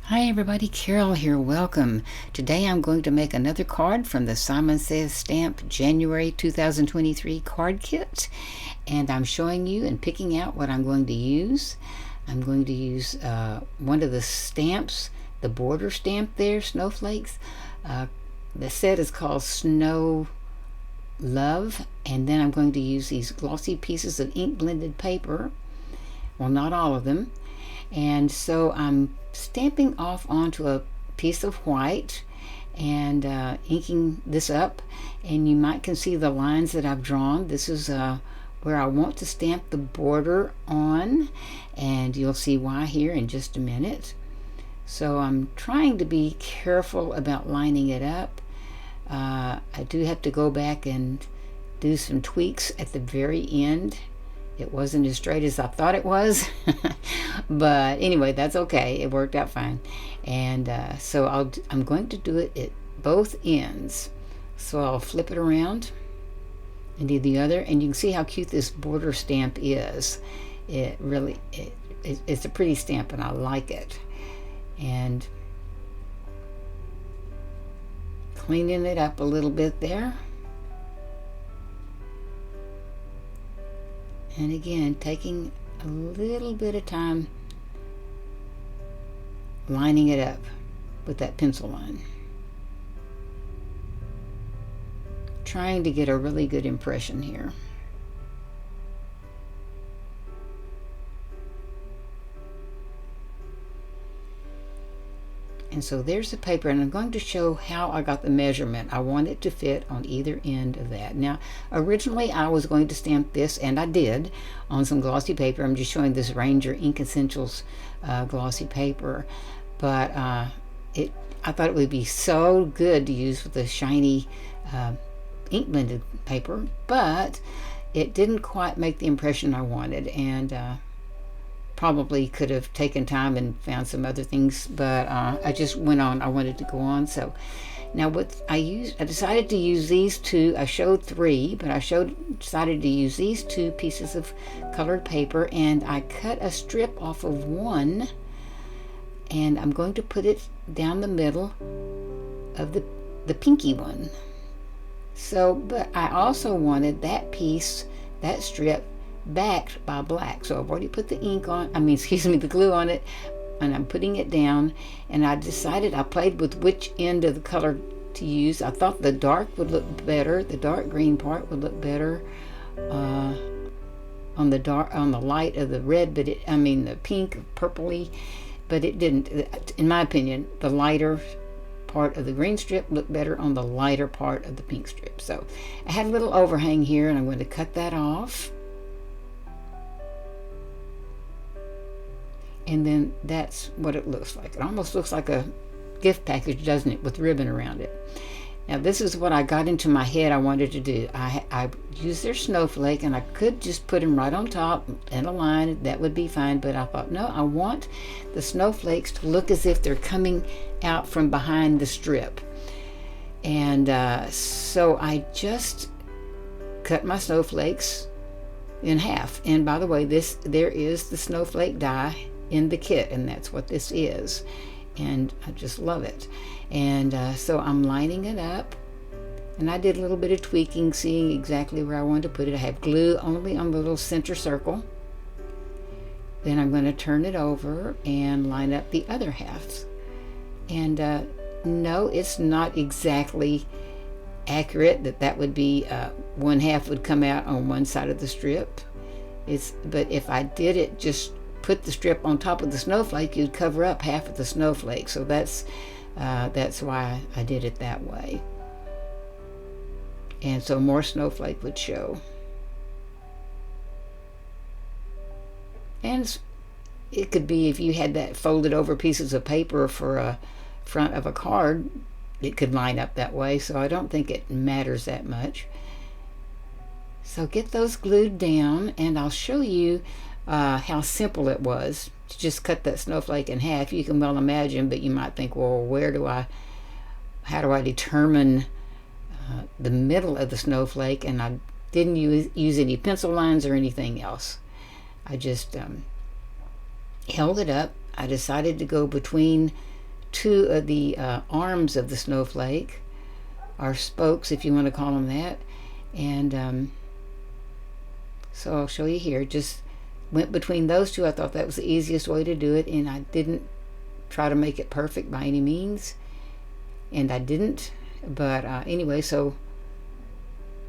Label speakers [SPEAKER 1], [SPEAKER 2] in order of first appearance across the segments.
[SPEAKER 1] Hi everybody, Carol here, welcome. Today I'm going to make another card from the Simon Says Stamp January 2023 card kit, and I'm showing you and picking out what I'm going to use. I'm going to use one of the stamps, the border stamp there, snowflakes. The set is called Snow Love, and then I'm going to use these glossy pieces of ink blended paper. Well, not all of them. And so I'm stamping off onto a piece of white and inking this up, and you might can see the lines that I've drawn. This is where I want to stamp the border on, and you'll see why here in just a minute. So I'm trying to be careful about lining it up. I do have to go back and do some tweaks at the very end. It wasn't as straight as I thought it was, but anyway, that's okay. It worked out fine. And so I'm going to do it at both ends. So I'll flip it around and do the other, and you can see how cute this border stamp is. It really, it's a pretty stamp, and I like it. And cleaning it up a little bit there. And again, taking a little bit of time lining it up with that pencil line. Trying to get a really good impression here. And so there's the paper, and I'm going to show how I got the measurement. I want it to fit on either end of that. Now, originally I was going to stamp this, and I did, on some glossy paper. I'm just showing this Ranger Ink Essentials glossy paper. But I thought it would be so good to use with the shiny ink blended paper, but it didn't quite make the impression I wanted, and probably could have taken time and found some other things, but I just went on. I wanted to go on. So now what I decided to use these two. I showed three, but decided to use these two pieces of colored paper, and I cut a strip off of one, and I'm going to put it down the middle of the pinky one. So, but I also wanted that piece, that strip, backed by black. So I've already put the the glue on it, and I'm putting it down, and I decided, I played with which end of the color to use. I thought the dark would look better, the dark green part would look better on the light of the red, but the pink, purpley, but it didn't. In my opinion, the lighter part of the green strip looked better on the lighter part of the pink strip. So I had a little overhang here, and I'm going to cut that off. And then that's what it looks like. It almost looks like a gift package, doesn't it, with ribbon around it. Now this is what I got into my head I wanted to do. I used their snowflake, and I could just put them right on top in a line. That would be fine, but I thought, no, I want the snowflakes to look as if they're coming out from behind the strip. And so I just cut my snowflakes in half. And by the way, there is the snowflake die in the kit, and that's what this is, and I just love it. And so I'm lining it up, and I did a little bit of tweaking, seeing exactly where I wanted to put it. I have glue only on the little center circle. Then I'm going to turn it over and line up the other halves. And no, it's not exactly accurate that would be one half would come out on one side of the strip. But if I did it, just put the strip on top of the snowflake, you'd cover up half of the snowflake. So that's why I did it that way. And so more snowflake would show. And it could be, if you had that folded over pieces of paper for a front of a card, it could line up that way. So I don't think it matters that much. So get those glued down, and I'll show you how simple it was to just cut that snowflake in half. You can well imagine, but you might think, well, how do I determine the middle of the snowflake? And I didn't use any pencil lines or anything else. I just held it up. I decided to go between two of the arms of the snowflake, or spokes if you want to call them that. And so I'll show you here. Just went between those two. I thought that was the easiest way to do it, and I didn't try to make it perfect by any means, and I didn't. But anyway, so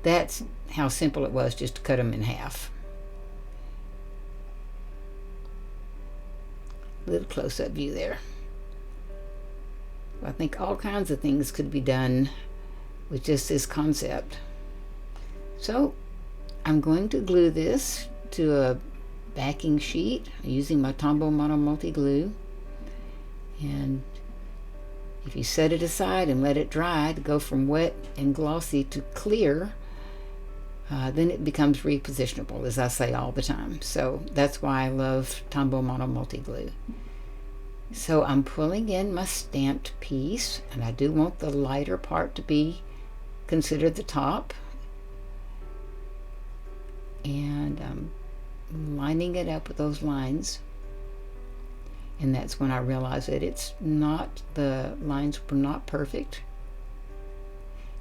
[SPEAKER 1] that's how simple it was, just to cut them in half. A little close-up view there. I think all kinds of things could be done with just this concept. So I'm going to glue this to a backing sheet using my Tombow Mono Multi Glue. And if you set it aside and let it dry to go from wet and glossy to clear, then it becomes repositionable, as I say all the time. So that's why I love Tombow Mono Multi Glue. So I'm pulling in my stamped piece, and I do want the lighter part to be considered the top. And I'm lining it up with those lines. And that's when I realized that the lines were not perfect.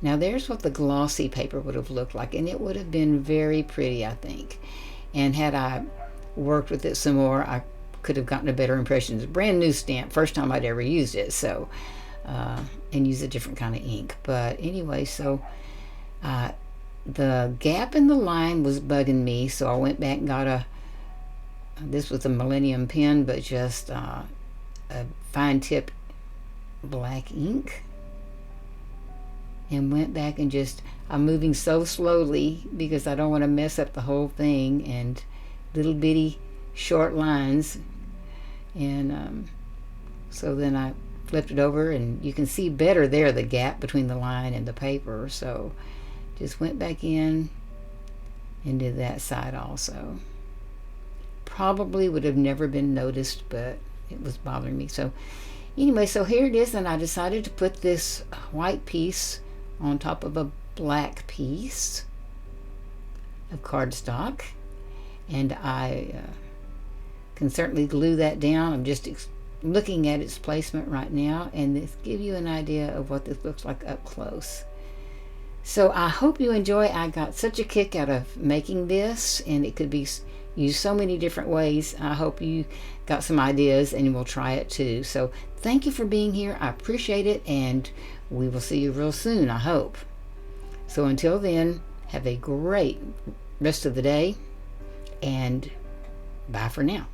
[SPEAKER 1] Now there's what the glossy paper would have looked like, and it would have been very pretty, I think. And had I worked with it some more, I could have gotten a better impression. It's a brand new stamp, first time I'd ever used it, so and use a different kind of ink. But anyway, so the gap in the line was bugging me, so I went back and got this was a Millennium pen, but just a fine tip black ink, and went back and I'm moving so slowly because I don't want to mess up the whole thing, and little bitty short lines. And so then I flipped it over, and you can see better there the gap between the line and the paper. So just went back in and did that side also. Probably would have never been noticed, but it was bothering me. So anyway, so here it is, and I decided to put this white piece on top of a black piece of cardstock, and I can certainly glue that down. I'm just looking at its placement right now, and this give you an idea of what this looks like up close. So I hope you enjoy. I got such a kick out of making this, and it could be used so many different ways. I hope you got some ideas and will try it too. So thank you for being here. I appreciate it, and we will see you real soon, I hope. So until then, have a great rest of the day, and bye for now.